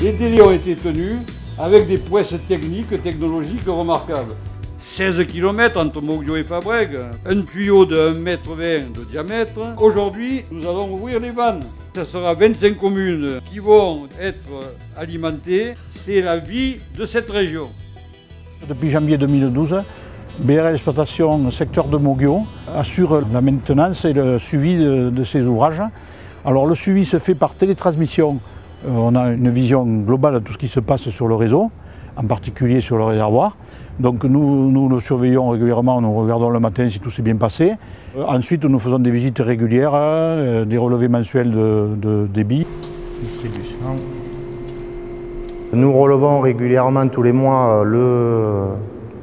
Les délais ont été tenus avec des prouesses techniques, technologiques remarquables. 16 km entre Moguio et Fabrègues, un tuyau de 1,20 m de diamètre. Aujourd'hui, nous allons ouvrir les vannes. Ce sera 25 communes qui vont être alimentées. C'est la vie de cette région. Depuis janvier 2012, BRL Exploitation secteur de Moguio assure la maintenance et le suivi de ces ouvrages. Alors le suivi se fait par télétransmission. On a une vision globale de tout ce qui se passe sur le réseau, en particulier sur le réservoir. Donc nous le surveillons régulièrement, nous regardons le matin si tout s'est bien passé. Ensuite nous faisons des visites régulières, des relevés mensuels de débit. Nous relevons régulièrement tous les mois le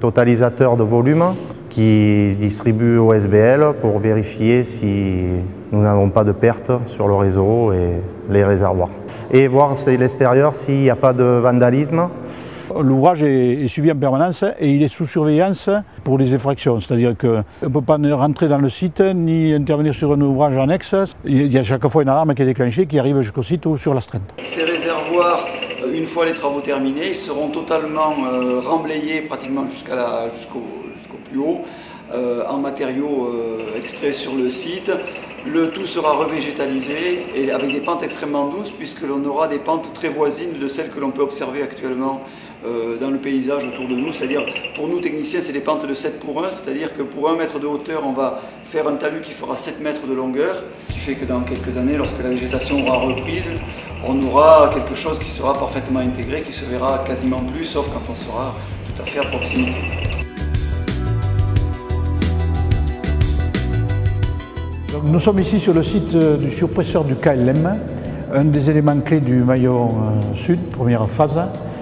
totalisateur de volume qui distribue au SBL pour vérifier si nous n'avons pas de pertes sur le réseau et les réservoirs. Et voir l'extérieur s'il n'y a pas de vandalisme. L'ouvrage est suivi en permanence et il est sous surveillance pour les effractions. C'est-à-dire qu'on ne peut pas rentrer dans le site ni intervenir sur un ouvrage annexe. Il y a chaque fois une alarme qui est déclenchée qui arrive jusqu'au site ou sur l'astreinte. Ces réservoirs, une fois les travaux terminés, ils seront totalement remblayés pratiquement jusqu'au plus haut en matériaux extraits sur le site. Le tout sera revégétalisé et avec des pentes extrêmement douces puisque l'on aura des pentes très voisines de celles que l'on peut observer actuellement dans le paysage autour de nous. C'est-à-dire, pour nous techniciens, c'est des pentes de 7 pour 1, c'est-à-dire que pour 1 mètre de hauteur, on va faire un talus qui fera 7 mètres de longueur, qui fait que dans quelques années, lorsque la végétation aura reprise, on aura quelque chose qui sera parfaitement intégré, qui se verra quasiment plus, sauf quand on sera tout à fait à proximité. Nous sommes ici sur le site du surpresseur du KLM, un des éléments clés du maillon sud, première phase.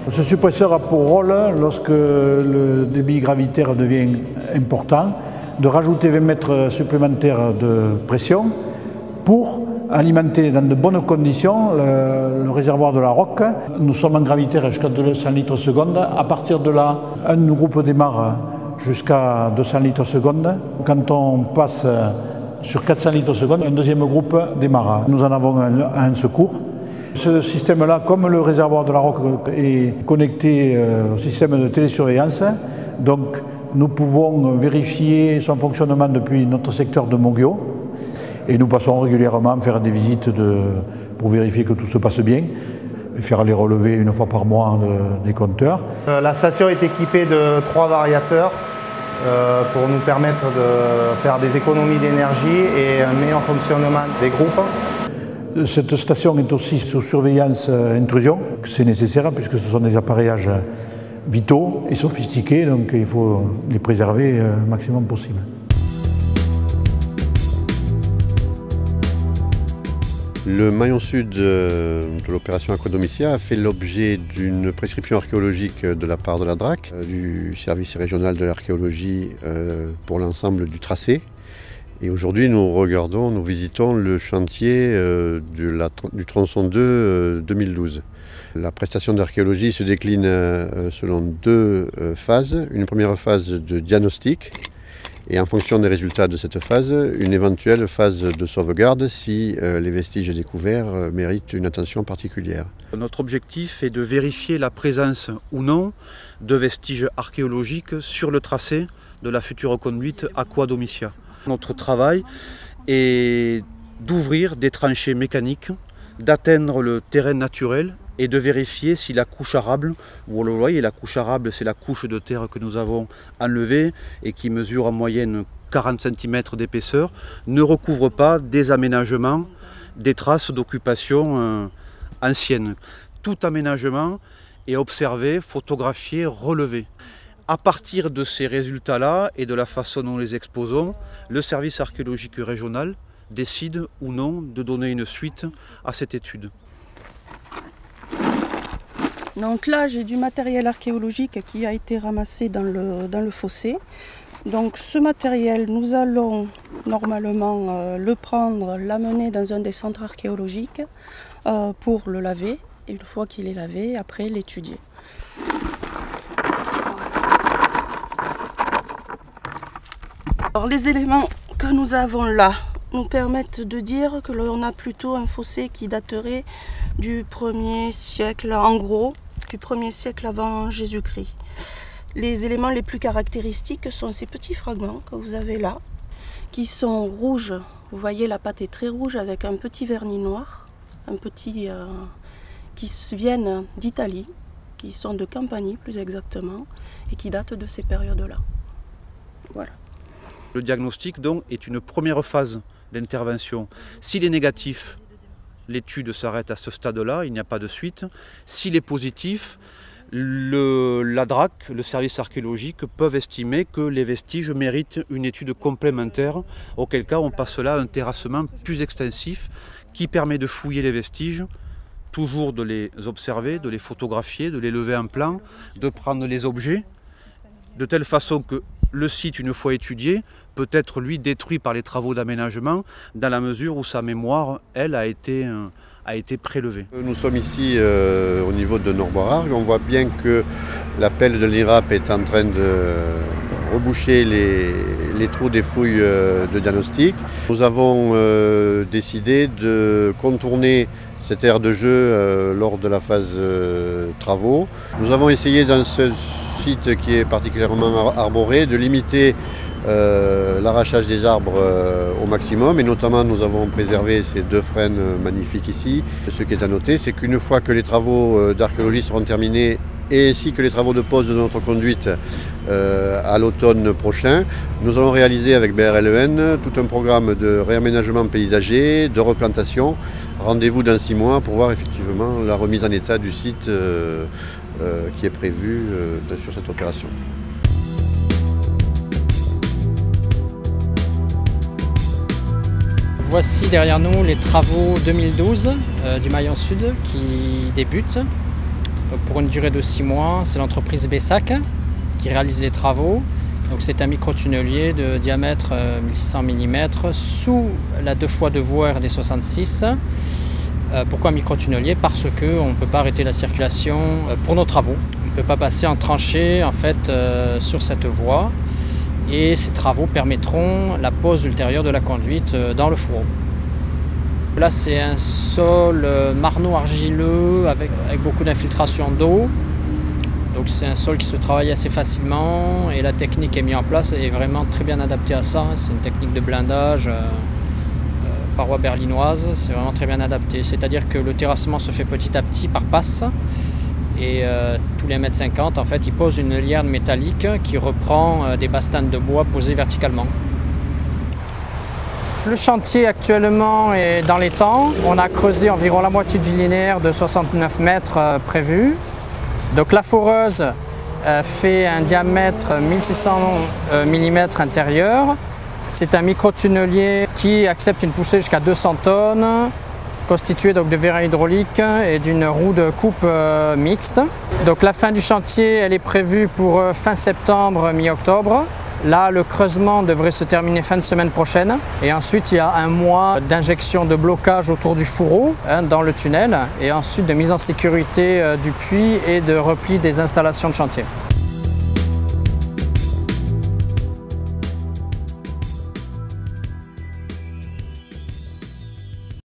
Ce suppresseur a pour rôle, lorsque le débit gravitaire devient important, de rajouter 20 mètres supplémentaires de pression pour alimenter dans de bonnes conditions le réservoir de la Roque. Nous sommes en gravitaire jusqu'à 200 litres seconde. À partir de là, un groupe démarre jusqu'à 200 litres seconde. Quand on passe sur 400 litres seconde, un deuxième groupe démarre. Nous en avons un secours. Ce système-là, comme le réservoir de la Roque est connecté au système de télésurveillance, donc nous pouvons vérifier son fonctionnement depuis notre secteur de Moguio et nous passons régulièrement faire des visites pour vérifier que tout se passe bien et faire les relevés une fois par mois des compteurs. La station est équipée de 3 variateurs pour nous permettre de faire des économies d'énergie et un meilleur fonctionnement des groupes. Cette station est aussi sous surveillance intrusion, c'est nécessaire puisque ce sont des appareillages vitaux et sophistiqués, donc il faut les préserver au maximum possible. Le maillon sud de l'opération Aquadomicia a fait l'objet d'une prescription archéologique de la part de la DRAC, du service régional de l'archéologie pour l'ensemble du tracé. Et aujourd'hui, nous visitons le chantier du tronçon 2 2012. La prestation d'archéologie se décline selon 2 phases. Une première phase de diagnostic et en fonction des résultats de cette phase, une éventuelle phase de sauvegarde si les vestiges découverts méritent une attention particulière. Notre objectif est de vérifier la présence ou non de vestiges archéologiques sur le tracé de la future conduite Aquadomicia. Notre travail est d'ouvrir des tranchées mécaniques, d'atteindre le terrain naturel et de vérifier si la couche arable, vous le voyez, la couche arable c'est la couche de terre que nous avons enlevée et qui mesure en moyenne 40 cm d'épaisseur, ne recouvre pas des aménagements, des traces d'occupation anciennes. Tout aménagement est observé, photographié, relevé. À partir de ces résultats-là et de la façon dont nous les exposons, le service archéologique régional décide ou non de donner une suite à cette étude. Donc là, j'ai du matériel archéologique qui a été ramassé dans le fossé. Donc ce matériel, nous allons normalement le prendre, l'amener dans un des centres archéologiques pour le laver. Et une fois qu'il est lavé, après l'étudier. Alors les éléments que nous avons là, nous permettent de dire que l'on a plutôt un fossé qui daterait du 1er siècle, en gros, du 1er siècle avant Jésus-Christ. Les éléments les plus caractéristiques sont ces petits fragments que vous avez là, qui sont rouges. Vous voyez, la pâte est très rouge avec un petit vernis noir, qui viennent d'Italie, qui sont de Campanie plus exactement, et qui datent de ces périodes-là. Voilà. Le diagnostic donc est une première phase d'intervention. S'il est négatif, l'étude s'arrête à ce stade-là, il n'y a pas de suite. S'il est positif, la DRAC, le service archéologique, peuvent estimer que les vestiges méritent une étude complémentaire, auquel cas on passe là à un terrassement plus extensif qui permet de fouiller les vestiges, toujours de les observer, de les photographier, de les lever en plan, de prendre les objets, de telle façon que le site, une fois étudié, peut être lui détruit par les travaux d'aménagement, dans la mesure où sa mémoire, elle, a été prélevée. Nous sommes ici au niveau de Norboirargues. On voit bien que l'appel de l'IRAP est en train de reboucher les trous des fouilles de diagnostic. Nous avons décidé de contourner cette aire de jeu lors de la phase travaux. Nous avons essayé dans ce site qui est particulièrement arboré de limiter l'arrachage des arbres au maximum, et notamment nous avons préservé ces 2 frênes magnifiques ici. Ce qui est à noter, c'est qu'une fois que les travaux d'archéologie seront terminés et ainsi que les travaux de pose de notre conduite à l'automne prochain, nous allons réaliser avec BRLEN tout un programme de réaménagement paysager, de replantation. Rendez-vous dans 6 mois pour voir effectivement la remise en état du site qui est prévue sur cette opération. Voici derrière nous les travaux 2012 du maillon sud qui débutent. Donc pour une durée de 6 mois, c'est l'entreprise Bessac qui réalise les travaux. Donc c'est un microtunnelier de diamètre 1600 mm sous la 2x2 voies RD 66. Pourquoi microtunnelier? Parce qu'on ne peut pas arrêter la circulation pour nos travaux. On ne peut pas passer en tranchée en fait, sur cette voie. Et ces travaux permettront la pose ultérieure de la conduite dans le fourreau. Là, c'est un sol marno-argileux avec beaucoup d'infiltration d'eau. Donc c'est un sol qui se travaille assez facilement et la technique est mise en place et est vraiment très bien adaptée à ça. C'est une technique de blindage, paroi berlinoise, c'est vraiment très bien adapté. C'est-à-dire que le terrassement se fait petit à petit par passe. Et tous les 1,50 m, en fait, il pose une liane métallique qui reprend des bastanes de bois posées verticalement. Le chantier actuellement est dans les temps. On a creusé environ la moitié du linéaire de 69 mètres prévu. Donc la foreuse fait un diamètre 1600 mm intérieur. C'est un microtunnelier qui accepte une poussée jusqu'à 200 tonnes. Constitué donc de vérins hydrauliques et d'une roue de coupe mixte. Donc la fin du chantier, elle est prévue pour fin septembre, mi-octobre. Là, le creusement devrait se terminer fin de semaine prochaine. Et ensuite, il y a 1 mois d'injection de blocage autour du fourreau, dans le tunnel, et ensuite de mise en sécurité du puits et de repli des installations de chantier.